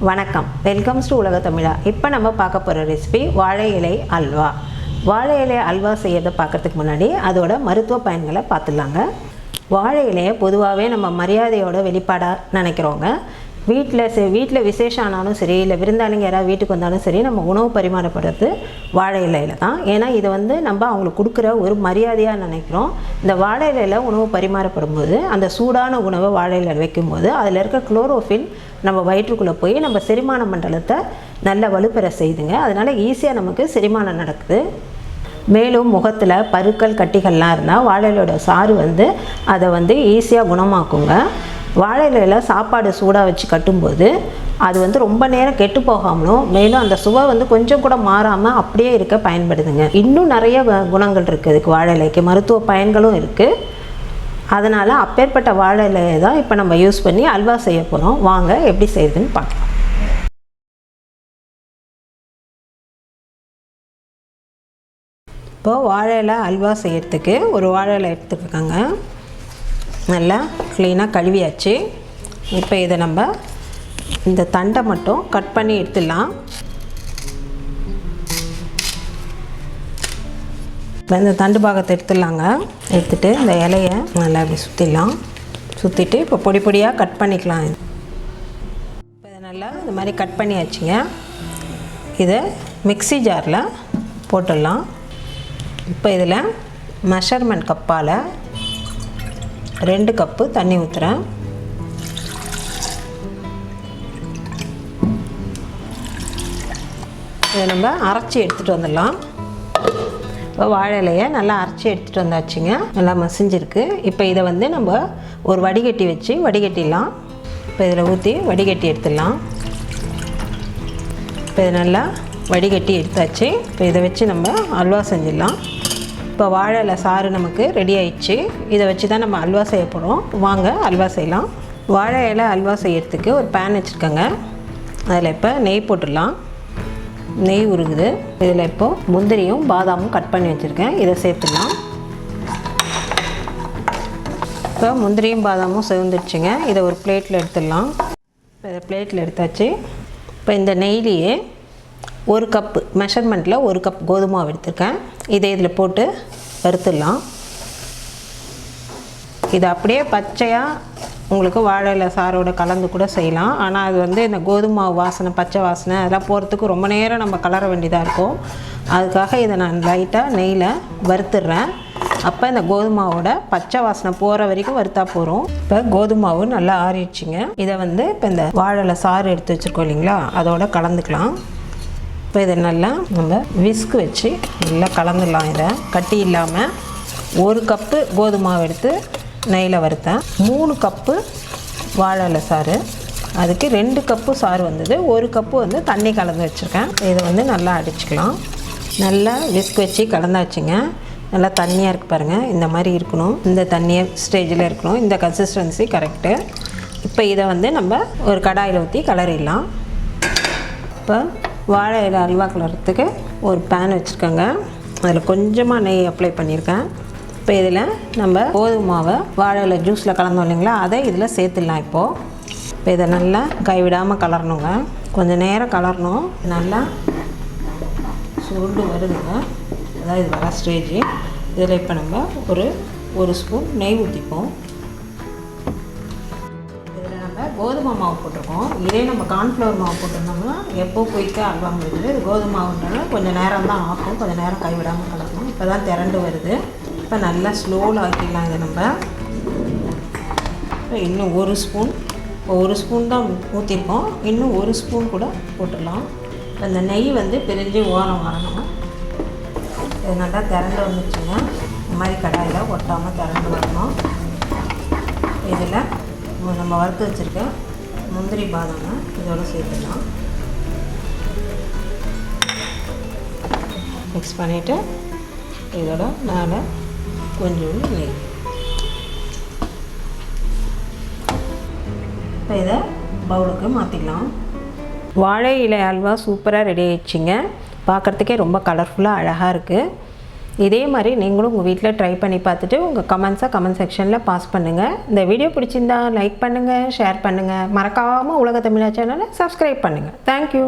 வணக்கம், welcomes to உலக தமிழா. இப்போ நம்ம பார்க்க போகிற ரெசிபி வாழை இலை அல்வா. வாழை இலை அல்வா செய்யறதை பார்க்குறதுக்கு முன்னாடி அதோட மருத்துவ பயன்களை பார்த்துடலாங்க. வாழை இலையை பொதுவாகவே நம்ம மரியாதையோட வெளிப்பாடாக நினைக்கிறோங்க. வீட்டில் விசேஷம் ஆனாலும் சரி, இல்லை விருந்தாளிங்க யாராவது வீட்டுக்கு வந்தாலும் சரி, நம்ம உணவு பரிமாறப்படுறது வாழை இலையில் தான். ஏன்னா இது நம்ம அவங்களுக்கு கொடுக்குற ஒரு மரியாதையாக நினைக்கிறோம். இந்த வாழை இலையில் உணவு பரிமாறப்படும் போது அந்த சூடான உணவை வாழை இலையில் வைக்கும்போது அதில் இருக்க குளோரோஃபில் நம்ம வயிற்றுக்குள்ளே போய் நம்ம செரிமான மண்டலத்தை நல்ல வலுப்பெற செய்துங்க. அதனால் ஈஸியாக நமக்கு செரிமானம் நடக்குது. மேலும் முகத்தில் பருக்கள் கட்டிகள்லாம் இருந்தால் வாழை இலையோட சாறு அதை ஈஸியாக குணமாக்குங்க. வாழை இலையில் சாப்பாடு சூடாக வச்சு கட்டும்போது அது ரொம்ப நேரம் கெட்டு போகாமலும், மேலும் அந்த சுவை கொஞ்சம் கூட மாறாமல் அப்படியே இருக்க பயன்படுதுங்க. இன்னும் நிறைய குணங்கள் இருக்குது இதுக்கு. வாழை இலைக்கு மருத்துவ பயன்களும் இருக்குது. அதனால் அப்பேற்பட்ட வாழை இலையை தான் இப்போ நம்ம யூஸ் பண்ணி அல்வா செய்ய போகிறோம். வாங்க எப்படி செய்யுதுன்னு பார்க்கலாம். இப்போது வாழை இலை அல்வா செய்யறதுக்கு ஒரு வாழை இலை எடுத்துக்கோங்க. நல்லா க்ளீனாக கழுவியாச்சு. இப்போ இதை நம்ம இந்த தண்டை மட்டும் கட் பண்ணி எடுத்துடலாம். இப்போ இந்த தண்டு பாகத்தை எடுத்துடலாங்க. எடுத்துகிட்டு இந்த இலையை நல்லா அப்படி சுற்றிடலாம். சுற்றிட்டு இப்போ பொடி பொடியாக கட் பண்ணிக்கலாம். இப்போ இதை நல்லா இந்த மாதிரி கட் பண்ணியாச்சுங்க. இதை மிக்ஸி ஜாரில் போட்டுடலாம். இப்போ இதில் மெஷர்மெண்ட் கப்பால் 2 கப்பு தண்ணி ஊற்றுறேன். இதை நம்ம அரைச்சி எடுத்துகிட்டு வந்துடலாம். இப்போ வாழை இலையை நல்லா அரைச்சி எடுத்துகிட்டு வந்தாச்சுங்க. நல்லா மசிஞ்சிருக்கு. இப்போ இதை நம்ம ஒரு வடிகட்டி வச்சு வடிகட்டிடலாம். இப்போ இதில் ஊற்றி வடிகட்டி எடுத்துடலாம். இப்போ இதை நல்லா வடிகட்டி எடுத்தாச்சு. இப்போ இதை வச்சு நம்ம அல்வா செஞ்சிடலாம். இப்போ வாழை இலை சாறு நமக்கு ரெடி ஆயிடுச்சு. இதை வச்சு தான் நம்ம அல்வா செய்ய போகிறோம். வாங்க அல்வா செய்யலாம். வாழை இலை அல்வா செய்யறதுக்கு ஒரு பேன் வச்சுருக்கேங்க. அதில் இப்போ நெய் போட்டுடலாம். நெய் உருகுது. இதில் இப்போது முந்திரியும் பாதாமும் கட் பண்ணி வச்சுருக்கேன். இதை சேர்த்துடலாம். இப்போ முந்திரியும் பாதாமும் சேர்ந்துடுச்சுங்க. இதை ஒரு பிளேட்டில் எடுத்துடலாம். இப்போ இதை பிளேட்டில் எடுத்தாச்சு. இப்போ இந்த நெய்லேயே 1 கப்பு மெஷர்மெண்ட்டில் 1 கப் கோதுமை மாவு எடுத்துருக்கேன். இதை இதில் போட்டு வறுத்துடலாம். இது அப்படியே பச்சையாக உங்களுக்கு வாழை இலை சாரோட கலந்து கூட செய்யலாம். ஆனால் அது இந்த கோதுமை மாவு வாசனை, பச்சை வாசனை அதெல்லாம் போகிறதுக்கு ரொம்ப நேரம் நம்ம கலர வேண்டியதாக இருக்கும். அதுக்காக இதை நான் லைட்டாக நெய்யில் வறுத்துடுறேன். அப்போ இந்த கோதுமை மாவோட பச்சை வாசனை போகிற வரைக்கும் வறுத்தா போகிறோம். இப்போ கோதுமை மாவு நல்லா ஆறிடுச்சிங்க. இதை இப்போ இந்த வாழை இலை சாறு எடுத்து வச்சுருக்கோம் இல்லைங்களா, அதோட கலந்துக்கலாம். இப்போ இதை நல்லா நம்ம விஸ்க் வச்சு நல்லா கலந்துடலாம். இதை கட்டி இல்லாமல் 1 கப்பு கோதுமை மாவு எடுத்து நெய்யில் வறுத்தேன். 3 கப்பு வாழை இலை சாறு, அதுக்கு 2 கப்பு சாறு வந்தது. 1 கப்பு தண்ணி கலந்து வச்சுருக்கேன். இதை நல்லா அடிச்சுக்கலாம். நல்லா விஸ்க் வச்சு கலந்தாச்சுங்க. நல்லா தண்ணியாக இருக்குது பாருங்கள். இந்த மாதிரி இருக்கணும். இந்த தண்ணியாக ஸ்டேஜில் இருக்கணும். இந்த கன்சிஸ்டன்சி கரெக்டு. இப்போ இதை நம்ம ஒரு கடாயில் ஊற்றி கிளறிடலாம். இப்போ வாழை இலை அல்வா கிளறதுக்கு ஒரு பேன் வச்சுருக்கேங்க. அதில் கொஞ்சமாக நெய் அப்ளை பண்ணியிருக்கேன். இப்போ இதில் நம்ம கோதுமை மாவை வாழை இலை ஜூஸில் கலந்தோம் இல்லைங்களா, அதை இதில் சேர்த்துடலாம். இப்போது இப்போ இதை நல்லா கைவிடாமல் கலரணுங்க. கொஞ்சம் நேரம் கலரணும். நல்லா சுருண்டு வருதுங்க. அதான் இது வர ஸ்டேஜ். இதில் இப்போ நம்ம ஒரு ஸ்பூன் நெய் ஊற்றிப்போம். கோதுமை மாவு போட்டிருக்கோம். இதே நம்ம கார்ன்ஃப்ளவர் மாவு போட்டிருந்தோம்னா எப்போ போய்க்க அல்வா முடியுது. இது கோதுமை மாவுன்றனால கொஞ்சம் நேரம் தான் ஆகும். கொஞ்சம் நேரம் கைவிடாமல் கலக்கணும். இப்போ தான் திரண்டு வருது. இப்போ நல்லா ஸ்லோவில் ஆக்கிடலாம். இதை நம்ம இப்போ இன்னும் 1 ஸ்பூன், இப்போ 1 ஸ்பூன் தான் ஊற்றிருக்கோம். இன்னும் 1 ஸ்பூன் கூட போட்டுடலாம். இப்போ இந்த நெய் பிரிஞ்சு ஓரம் வரணும். இது நல்லா திரண்டு வந்துச்சுங்க. இந்த மாதிரி கடாயில் ஒட்டாமல் திரண்டு வரணும். இதில் நம்ம வறுத்து வச்சுருக்க முந்திரி பாதாமை இதோட சேர்த்துக்கலாம். மிக்ஸ் பண்ணிவிட்டு இதோட மேலே கொஞ்சோண்டு நெய். இப்போ இதை பவுலுக்கு மாற்றிக்கலாம். வாழை இலை அல்வா சூப்பராக ரெடி ஆயிடுச்சுங்க. பார்க்குறதுக்கே ரொம்ப கலர்ஃபுல்லாக அழகாக இருக்குது. இதே மாதிரி நீங்களும் உங்கள் வீட்டில் ட்ரை பண்ணி பார்த்துட்டு உங்கள் கமெண்ட்ஸை கமெண்ட் செக்ஷனில் பாஸ் பண்ணுங்கள். இந்த வீடியோ பிடிச்சிருந்தா லைக் பண்ணுங்கள், ஷேர் பண்ணுங்கள். மறக்காமல் உலக தமிழா சேனலை சப்ஸ்கிரைப் பண்ணுங்கள். தேங்க்யூ.